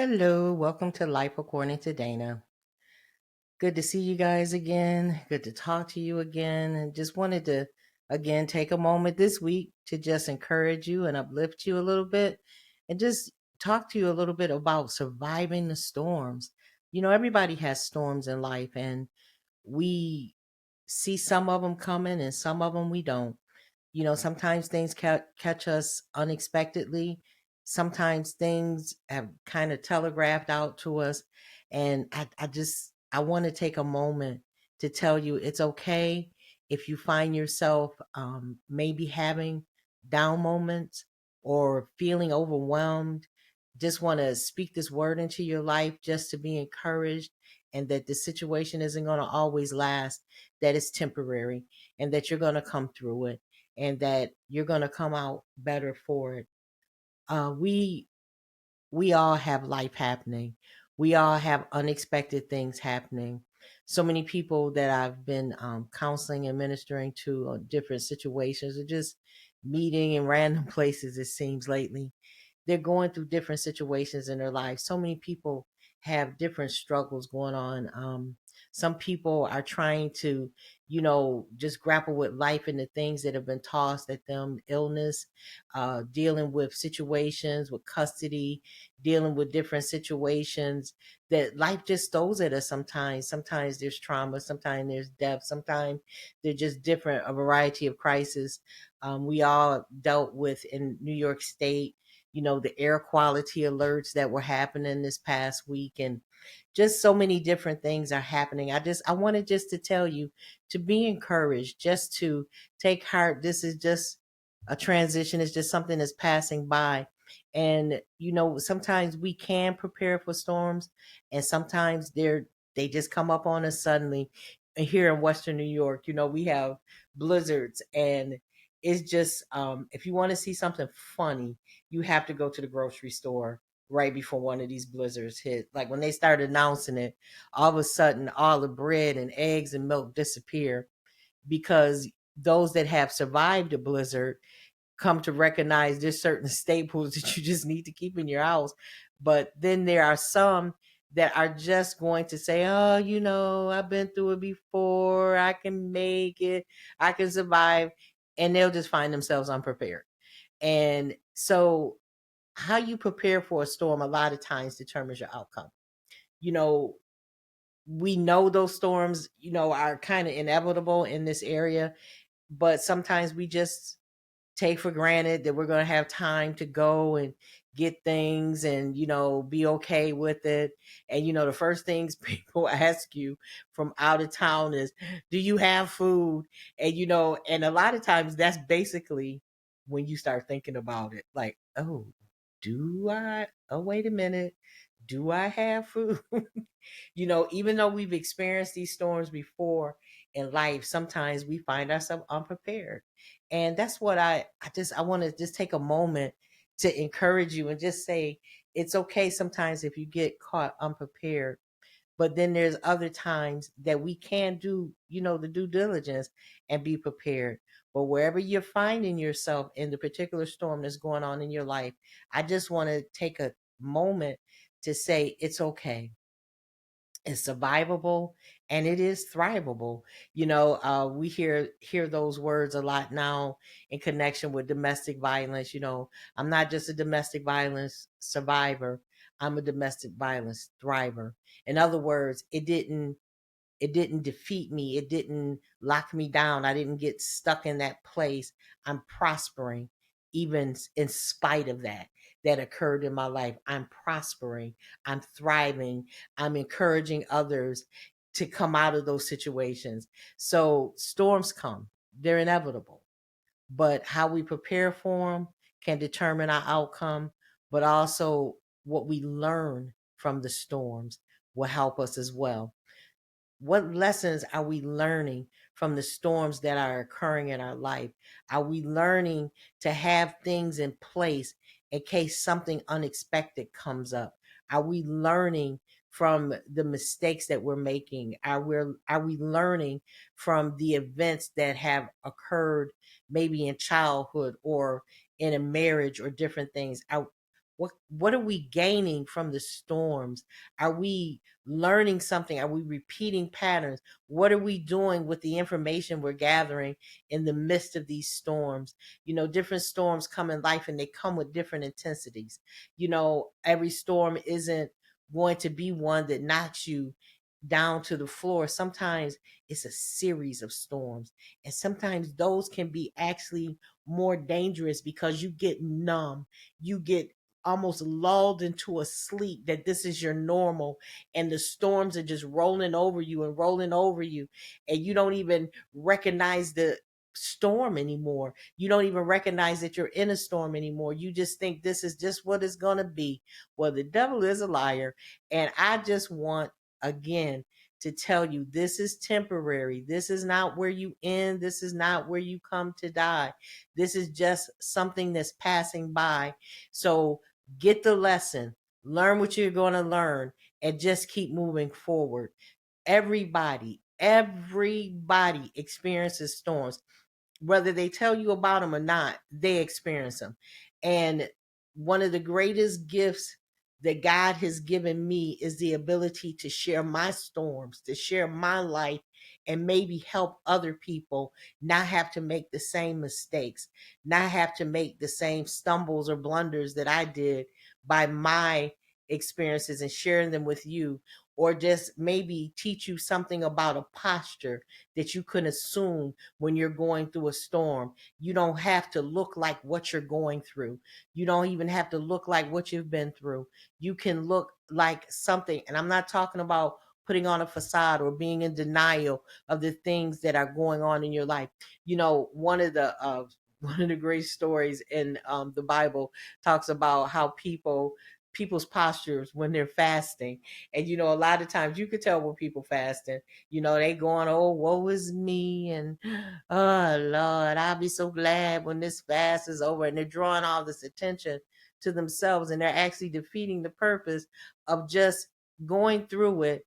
Hello, welcome to Life According to Dana. Good to see you guys again. Good to talk to you again. And just wanted to, again, take a moment this week to just encourage you and uplift you a little bit and just talk to you a little bit about surviving the storms. Everybody has storms in life, and we see some of them coming and some of them we don't. Sometimes things catch us unexpectedly. Sometimes things have kind of telegraphed out to us. And I want to take a moment to tell you it's okay if you find yourself maybe having down moments or feeling overwhelmed. Just want to speak this word into your life just to be encouraged, and that the situation isn't going to always last, that it's temporary, and that you're going to come through it, and that you're going to come out better for it. We all have life happening. We all have unexpected things happening. So many people that I've been counseling and ministering to on different situations, or just meeting in random places, it seems lately, they're going through different situations in their life. So many people have different struggles going on. Some people are trying to, just grapple with life and the things that have been tossed at them, illness, dealing with situations with custody, dealing with different situations that life just throws at us sometimes. Sometimes there's trauma, sometimes there's death, sometimes they're just different, a variety of crises. We all dealt with in New York State, the air quality alerts that were happening this past week, and just so many different things are happening. I wanted just to tell you to be encouraged, just to take heart. This is just a transition. It's just something that's passing by. And, sometimes we can prepare for storms, and sometimes they just come up on us suddenly. And here in Western New York, we have blizzards, and it's just, if you want to see something funny, you have to go to the grocery store right before one of these blizzards hit. Like when they started announcing it, all of a sudden all the bread and eggs and milk disappear, because those that have survived a blizzard come to recognize there's certain staples that you just need to keep in your house. But then there are some that are just going to say, oh, I've been through it before. I can make it. I can survive. And they'll just find themselves unprepared. And so how you prepare for a storm a lot of times determines your outcome. You know, we know those storms, are kind of inevitable in this area, but sometimes we just take for granted that we're going to have time to go and get things and, be okay with it. And, the first things people ask you from out of town is, do you have food? And, and a lot of times that's basically when you start thinking about it, like, oh, do I? Oh, wait a minute. Do I have food? Even though we've experienced these storms before in life, sometimes we find ourselves unprepared. And that's what I want to just take a moment to encourage you and just say it's okay sometimes if you get caught unprepared. But then there's other times that we can do, the due diligence and be prepared. But wherever you're finding yourself in the particular storm that's going on in your life, I just want to take a moment to say it's okay. It's survivable, and it is thrivable. We hear those words a lot now in connection with domestic violence. I'm not just a domestic violence survivor, I'm a domestic violence thriver. In other words, it didn't defeat me. It didn't lock me down. I didn't get stuck in that place. I'm prospering even in spite of that occurred in my life. I'm prospering. I'm thriving. I'm encouraging others to come out of those situations. So storms come. They're inevitable. But how we prepare for them can determine our outcome, but also what we learn from the storms will help us as well. What lessons are we learning from the storms that are occurring in our life? Are we learning to have things in place in case something unexpected comes up? Are we learning from the mistakes that we're making? Are we learning from the events that have occurred maybe in childhood or in a marriage or different things? What are we gaining from the storms? Are we learning something? Are we repeating patterns? What are we doing with the information we're gathering in the midst of these storms? Different storms come in life and they come with different intensities. Every storm isn't going to be one that knocks you down to the floor. Sometimes it's a series of storms. And sometimes those can be actually more dangerous because you get numb. You get almost lulled into a sleep that this is your normal, and the storms are just rolling over you and rolling over you, and you don't even recognize the storm anymore. You don't even recognize that you're in a storm anymore. You just think this is just what it's going to be. Well, the devil is a liar. And I just want, again, to tell you this is temporary. This is not where you end. This is not where you come to die. This is just something that's passing by. So get the lesson, learn what you're going to learn, and just keep moving forward. Everybody experiences storms. Whether they tell you about them or not, they experience them. And one of the greatest gifts that God has given me is the ability to share my storms, to share my life, and maybe help other people not have to make the same mistakes, not have to make the same stumbles or blunders that I did by my experiences and sharing them with you, or just maybe teach you something about a posture that you can assume when you're going through a storm. You don't have to look like what you're going through. You don't even have to look like what you've been through. You can look like something. And I'm not talking about putting on a facade or being in denial of the things that are going on in your life. One of the one of the great stories in the Bible talks about how people's postures when they're fasting. And a lot of times you could tell when people fasting, they going, oh, woe is me, and oh Lord, I'll be so glad when this fast is over. And they're drawing all this attention to themselves, and they're actually defeating the purpose of just going through it,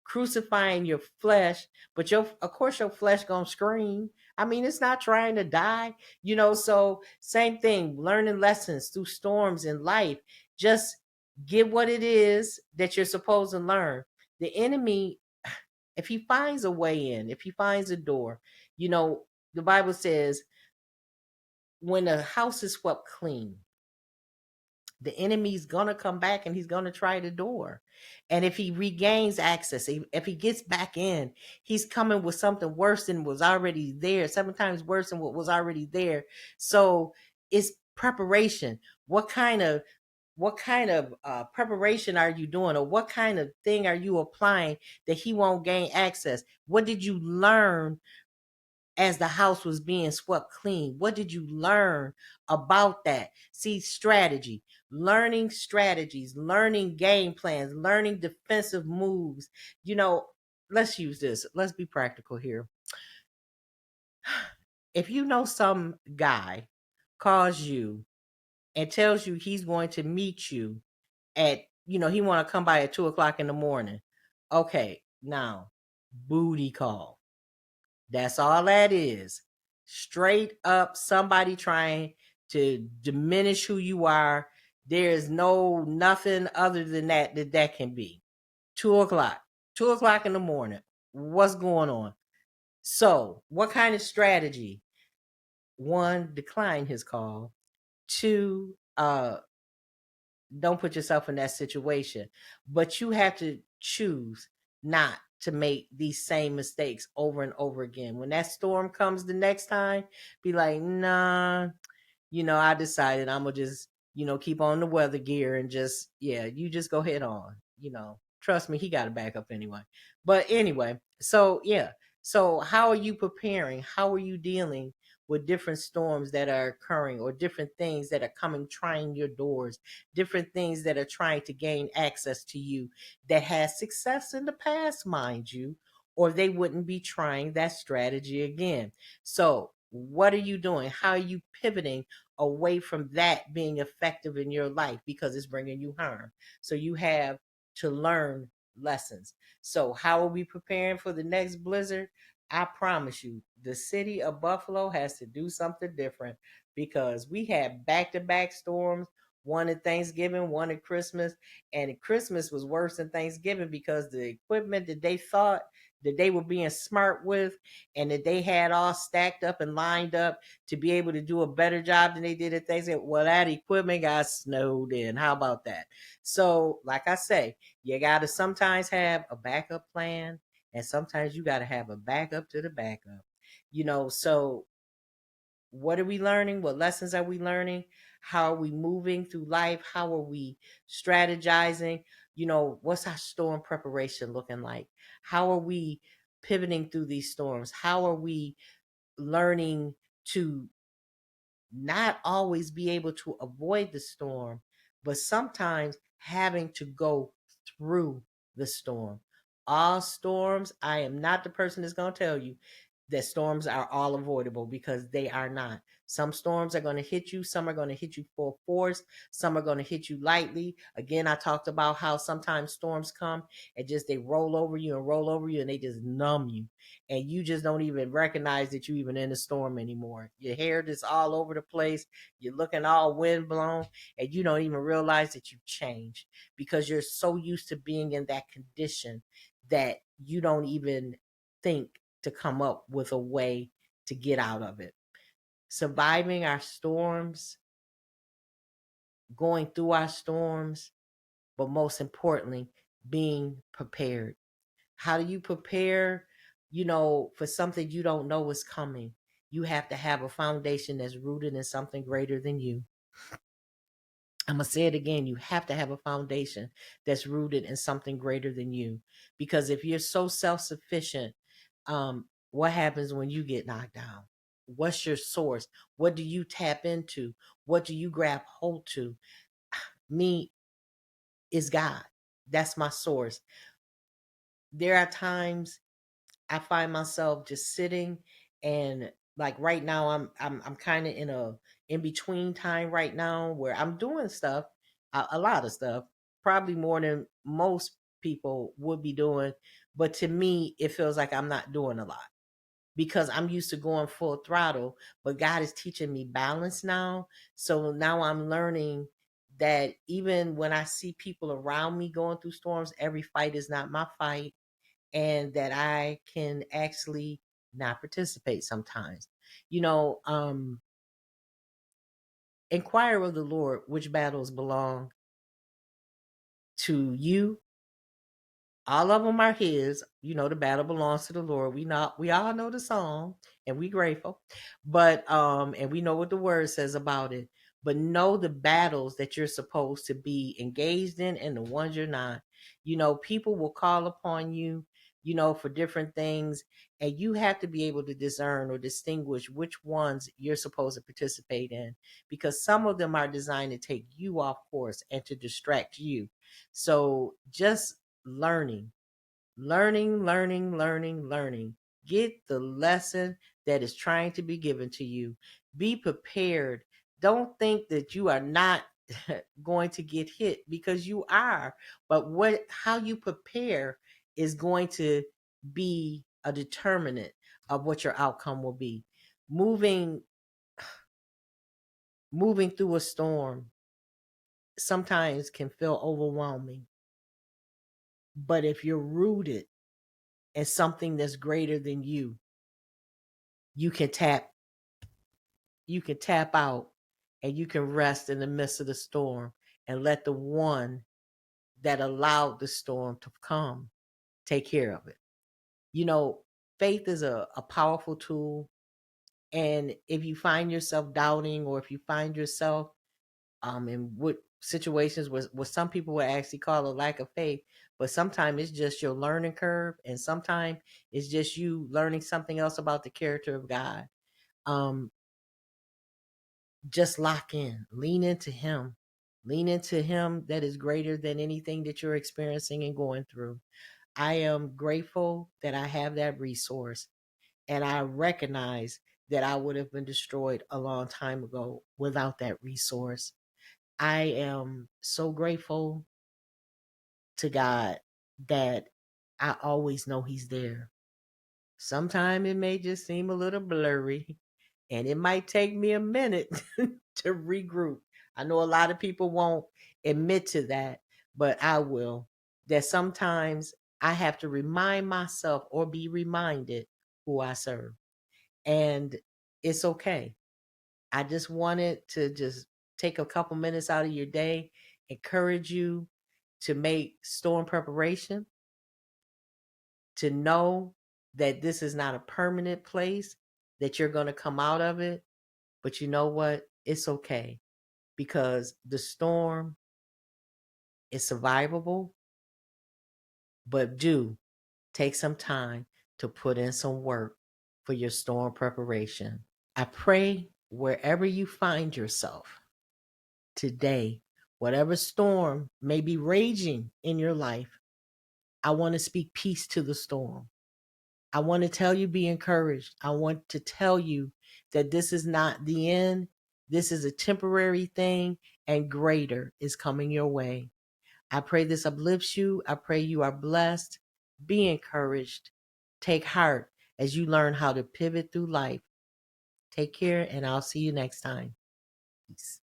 crucifying your flesh. But of course your flesh gonna scream. I mean, it's not trying to die. So same thing, learning lessons through storms in life. Just get what it is that you're supposed to learn. The enemy, if he finds a way in, if he finds a door, the Bible says when a house is swept clean, the enemy's gonna come back and he's gonna try the door. And if he regains access, if he gets back in, he's coming with something worse than was already there, 7 times worse than what was already there. So it's preparation. What kind of preparation are you doing, or what kind of thing are you applying that he won't gain access? What did you learn as the house was being swept clean? What did you learn about that? See, strategy, learning strategies, learning game plans, learning defensive moves. Let's use this. Let's be practical here. If some guy calls you and tells you he's going to meet you at, he want to come by at 2 o'clock in the morning. Okay, now, booty call. That's all that is. Straight up somebody trying to diminish who you are. There is nothing other than that can be. 2 o'clock. 2 o'clock in the morning. What's going on? So, what kind of strategy? One, decline his call. Two, don't put yourself in that situation. But you have to choose not to make these same mistakes over and over again. When that storm comes the next time, be like, nah, I decided I'm gonna just, keep on the weather gear and just, yeah, you just go head on. Trust me, he got a backup anyway. But anyway, so yeah. So how are you preparing? How are you dealing with different storms that are occurring, or different things that are coming, trying your doors, different things that are trying to gain access to you that has success in the past, mind you, or they wouldn't be trying that strategy again. So what are you doing? How are you pivoting away from that being effective in your life, because it's bringing you harm? So you have to learn lessons. So how are we preparing for the next blizzard? I promise you, the city of Buffalo has to do something different, because we had back-to-back storms one at Thanksgiving, one at Christmas. And Christmas was worse than Thanksgiving because the equipment that they thought that they were being smart with and that they had all stacked up and lined up to be able to do a better job than they did at Thanksgiving. Well, that equipment got snowed in. How about that? So, like I say, you got to sometimes have a backup plan, and sometimes you got to have a backup to the backup. So what are we learning? What lessons are we learning? How are we moving through life? How are we strategizing? What's our storm preparation looking like? How are we pivoting through these storms? How are we learning to not always be able to avoid the storm, but sometimes having to go through the storm? All storms, I am not the person that's going to tell you that storms are all avoidable, because they are not. Some storms are going to hit you. Some are going to hit you full force. Some are going to hit you lightly. Again, I talked about how sometimes storms come and just they roll over you and roll over you and they just numb you. And you just don't even recognize that you even in a storm anymore. Your hair just all over the place. You're looking all windblown and you don't even realize that you've changed because you're so used to being in that condition that you don't even think to come up with a way to get out of it. Surviving our storms, going through our storms, but most importantly, being prepared. How do you prepare, for something you don't know is coming? You have to have a foundation that's rooted in something greater than you. I'm going to say it again. You have to have a foundation that's rooted in something greater than you. Because if you're so self sufficient, what happens when you get knocked down? What's your source? What do you tap into? What do you grab hold to? Me is God. That's my source. There are times I find myself just sitting and like right now I'm kind of in a in between time right now where I'm doing stuff, a lot of stuff, probably more than most people would be doing, but to me it feels like I'm not doing a lot because I'm used to going full throttle, but God is teaching me balance now. So now I'm learning that even when I see people around me going through storms, every fight is not my fight, and that I can actually not participate sometimes. Inquire of the Lord which battles belong to you. All of them are his. The battle belongs to the Lord. We all know the song and we grateful. But and we know what the word says about it. But know the battles that you're supposed to be engaged in and the ones you're not. People will call upon you, for different things, and you have to be able to discern or distinguish which ones you're supposed to participate in, because some of them are designed to take you off course and to distract you. So just learning, learning. Get the lesson that is trying to be given to you. Be prepared. Don't think that you are not going to get hit, because you are. But how you prepare is going to be a determinant of what your outcome will be. Moving moving through a storm sometimes can feel overwhelming. But if you're rooted in something that's greater than you can tap out and you can rest in the midst of the storm and let the one that allowed the storm to come take care of it. Faith is a powerful tool. And if you find yourself doubting, or if you find yourself in what situations what some people would actually call a lack of faith, but sometimes it's just your learning curve, and sometimes it's just you learning something else about the character of God. um just lock in, lean into him that is greater than anything that you're experiencing and going through. I am grateful that I have that resource, and I recognize that I would have been destroyed a long time ago without that resource. I am so grateful to God that I always know he's there. Sometimes it may just seem a little blurry, and it might take me a minute to regroup. I know a lot of people won't admit to that, but I will. That sometimes I have to remind myself or be reminded who I serve. And it's okay. I just wanted to just take a couple minutes out of your day, encourage you to make storm preparation, to know that this is not a permanent place, that you're going to come out of it. But you know what? It's okay, because the storm is survivable, but do take some time to put in some work for your storm preparation. I pray wherever you find yourself today, whatever storm may be raging in your life, I want to speak peace to the storm. I want to tell you, be encouraged. I want to tell you that this is not the end. This is a temporary thing, and greater is coming your way. I pray this uplifts you. I pray you are blessed. Be encouraged. Take heart as you learn how to pivot through life. Take care, and I'll see you next time. Peace.